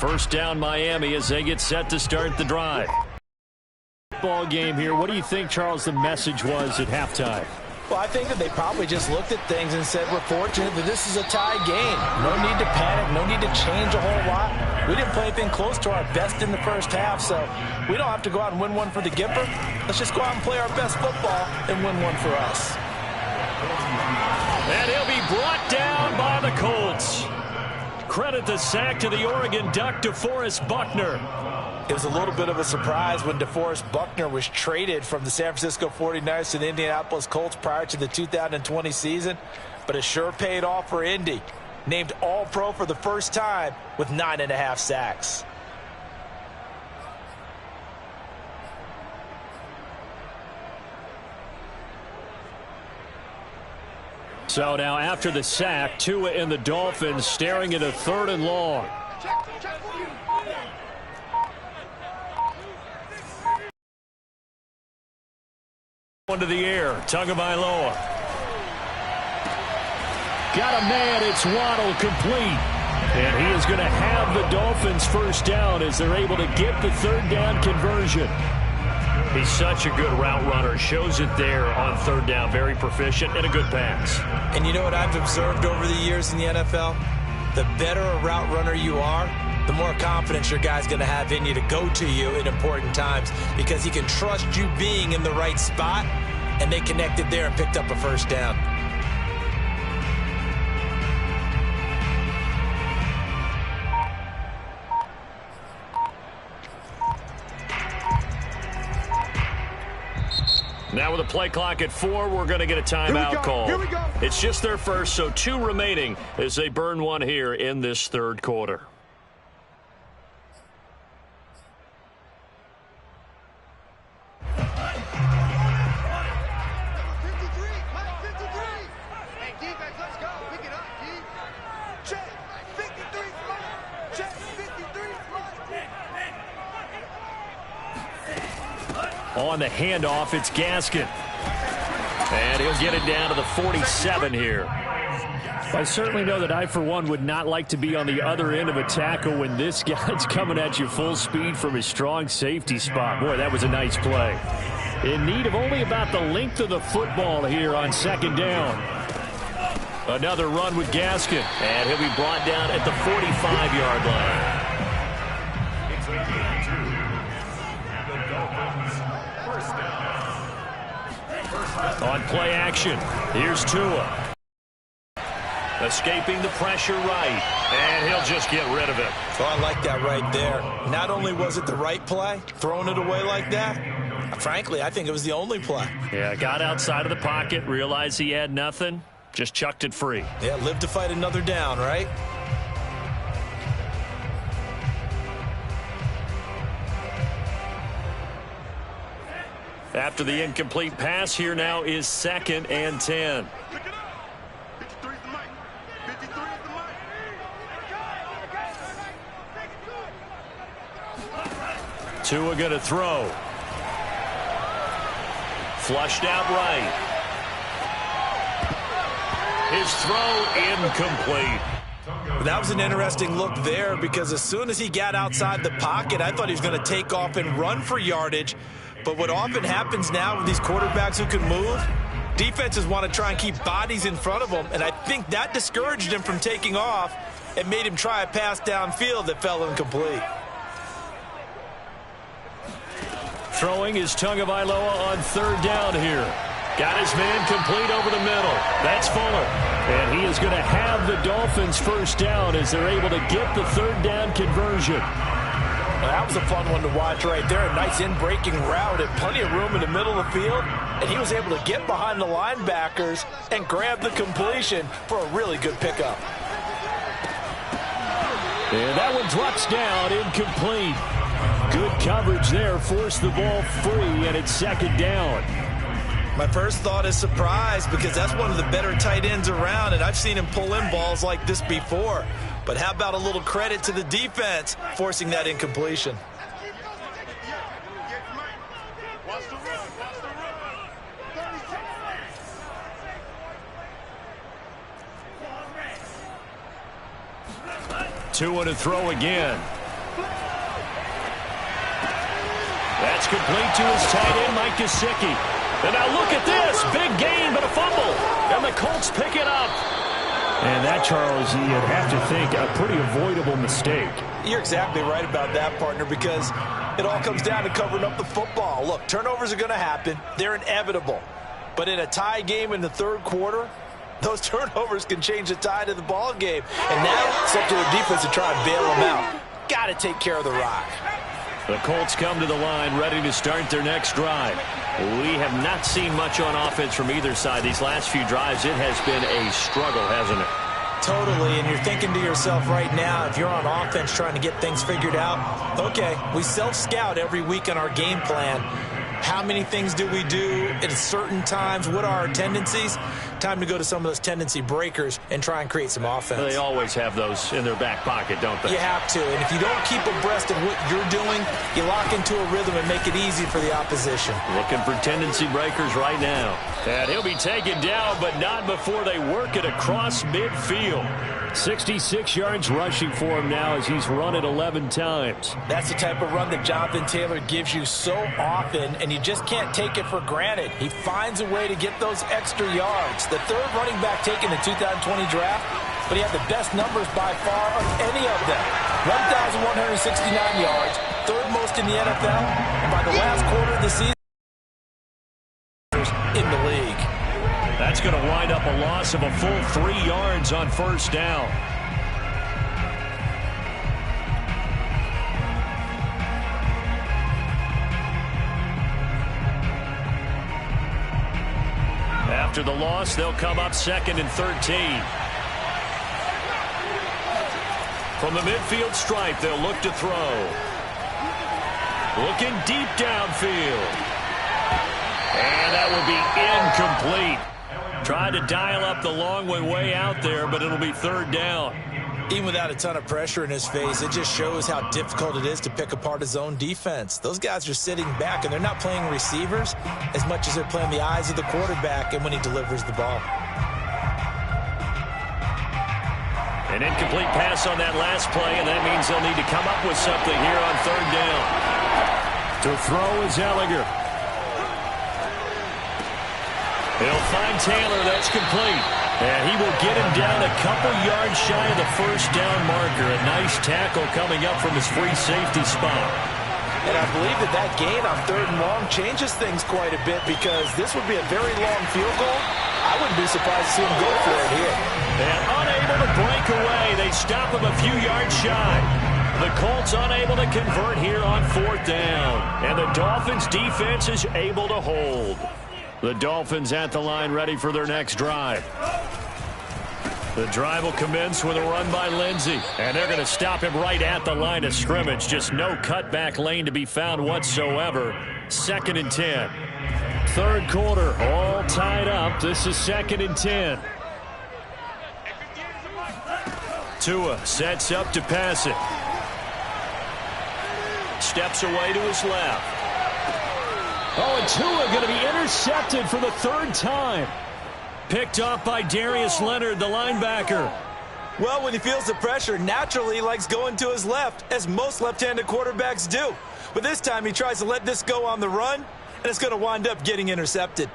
First down Miami as they get set to start the drive. Ball game here. What do you think, Charles, the message was at halftime? Well, I think that they probably just looked at things and said, we're fortunate that this is a tie game. No need to panic. No need to change a whole lot. We didn't play anything close to our best in the first half, so we don't have to go out and win one for the Gipper. Let's just go out and play our best football and win one for us. And he'll be brought down by the Colts. Credit the sack to the Oregon Duck, DeForest Buckner. It was a little bit of a surprise when DeForest Buckner was traded from the San Francisco 49ers to the Indianapolis Colts prior to the 2020 season, but it sure paid off for Indy. Named All-Pro for the first time with 9.5 sacks. So now after the sack, Tua and the Dolphins staring at a 3rd and long. Into the air, Tagovailoa. Got a man, it's Waddle, complete. And he is going to have the Dolphins first down as they're able to get the 3rd down conversion. He's such a good route runner. Shows it there on 3rd down. Very proficient and a good pass. And you know what I've observed over the years in the NFL? The better a route runner you are, the more confidence your guy's going to have in you to go to you in important times because he can trust you being in the right spot, and they connected there and picked up a first down. Now with a play clock at 4, we're going to get a timeout call. Here we go. It's just their first, so 2 remaining as they burn one here in this 3rd quarter. On the handoff, it's Gaskin. And he'll get it down to the 47 here. I certainly know that I, for one, would not like to be on the other end of a tackle when this guy's coming at you full speed from his strong safety spot. Boy, that was a nice play. In need of only about the length of the football here on 2nd down. Another run with Gaskin. And he'll be brought down at the 45-yard line. On play action, here's Tua. Escaping the pressure right, and he'll just get rid of it. Oh, I like that right there. Not only was it the right play, throwing it away like that, frankly, I think it was the only play. Yeah, got outside of the pocket, realized he had nothing, just chucked it free. Yeah, live to fight another down, right? After the incomplete pass, here now is 2nd and 10. Tua going to throw. Flushed out right. His throw incomplete. That was an interesting look there because as soon as he got outside the pocket, I thought he was going to take off and run for yardage. But what often happens now with these quarterbacks who can move, defenses want to try and keep bodies in front of them, and I think that discouraged him from taking off and made him try a pass downfield that fell incomplete. Throwing is Tagovailoa on 3rd down here. Got his man complete over the middle. That's Fuller. And he is going to have the Dolphins first down as they're able to get the 3rd down conversion. Well, that was a fun one to watch right there. A nice in-breaking route and plenty of room in the middle of the field. And he was able to get behind the linebackers and grab the completion for a really good pickup. And that one drops down, incomplete. Good coverage there, forced the ball free, and it's 2nd down. My first thought is surprise because that's one of the better tight ends around, and I've seen him pull in balls like this before. But how about a little credit to the defense forcing that incompletion? Tua to throw again. That's complete to his tight end, Mike Gesicki. And now look at this. Big gain, but a fumble. And the Colts pick it up. And that, Charles, you'd have to think a pretty avoidable mistake. You're exactly right about that, partner, because it all comes down to covering up the football. Look, turnovers are going to happen. They're inevitable. But in a tie game in the third quarter, those turnovers can change the tide of the ball game. And now it's up to the defense to try and bail them out. Got to take care of the rock. The Colts come to the line ready to start their next drive. We have not seen much on offense from either side these last few drives. It has been a struggle, hasn't it? Totally, and you're thinking to yourself right now, if you're on offense trying to get things figured out, okay, we self-scout every week on our game plan. How many things do we do at certain times? What are our tendencies? Time to go to some of those tendency breakers and try and create some offense. They always have those in their back pocket, don't they? You have to, and if you don't keep abreast of what you're doing, you lock into a rhythm and make it easy for the opposition. Looking for tendency breakers right now. And he'll be taken down, but not before they work it across midfield. 66 yards rushing for him now as he's run it 11 times. That's the type of run that Jonathan Taylor gives you so often, and you just can't take it for granted. He finds a way to get those extra yards. The third running back taken in the 2020 draft, but he had the best numbers by far of any of them. 1,169 yards, third most in the NFL, and by the last quarter of the season, in the league. That's going to wind up a loss of a full 3 yards on first down. After the loss, they'll come up 2nd and 13. From the midfield stripe, they'll look to throw. Looking deep downfield. And that will be incomplete. Tried to dial up the long way out there, but it'll be 3rd down. Even without a ton of pressure in his face, it just shows how difficult it is to pick apart his own defense. Those guys are sitting back, and they're not playing receivers as much as they're playing the eyes of the quarterback and when he delivers the ball. An incomplete pass on that last play, and that means they'll need to come up with something here on 3rd down. To throw is Ehlinger. He'll find Taylor. That's complete. And he will get him down a couple yards shy of the first down marker. A nice tackle coming up from his free safety spot. And I believe that gain on 3rd and long changes things quite a bit because this would be a very long field goal. I wouldn't be surprised to see him go for it here. And unable to break away. They stop him a few yards shy. The Colts unable to convert here on 4th down. And the Dolphins defense is able to hold. The Dolphins at the line ready for their next drive. The drive will commence with a run by Lindsey. And they're going to stop him right at the line of scrimmage. Just no cutback lane to be found whatsoever. 2nd and 10. 3rd quarter, all tied up. This is 2nd and 10. Tua sets up to pass it. Steps away to his left. Oh, and Tua going to be intercepted for the 3rd time. Picked off by Darius Leonard, the linebacker. Well, when he feels the pressure, naturally he likes going to his left, as most left-handed quarterbacks do. But this time he tries to let this go on the run, and it's going to wind up getting intercepted.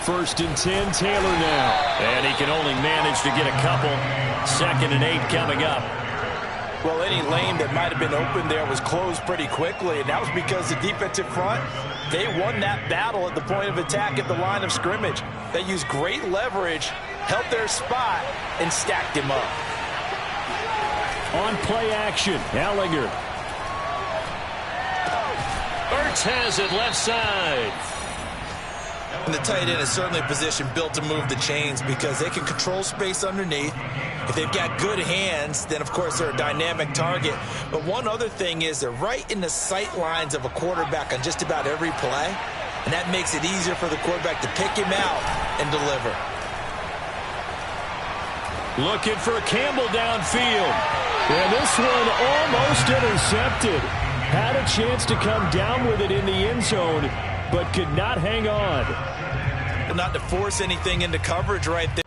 First and 10, Taylor now. And he can only manage to get a couple. 2nd and 8 coming up. Well, any lane that might have been open there was closed pretty quickly, and that was because the defensive front, they won that battle at the point of attack at the line of scrimmage. They used great leverage, held their spot, and stacked him up. On play action, Ehlinger. Ertz has it left side. And the tight end is certainly a position built to move the chains because they can control space underneath. If they've got good hands, then, of course, they're a dynamic target. But one other thing is they're right in the sight lines of a quarterback on just about every play. And that makes it easier for the quarterback to pick him out and deliver. Looking for Campbell downfield. And this one almost intercepted. Had a chance to come down with it in the end zone, but could not hang on. Not to force anything into coverage right there.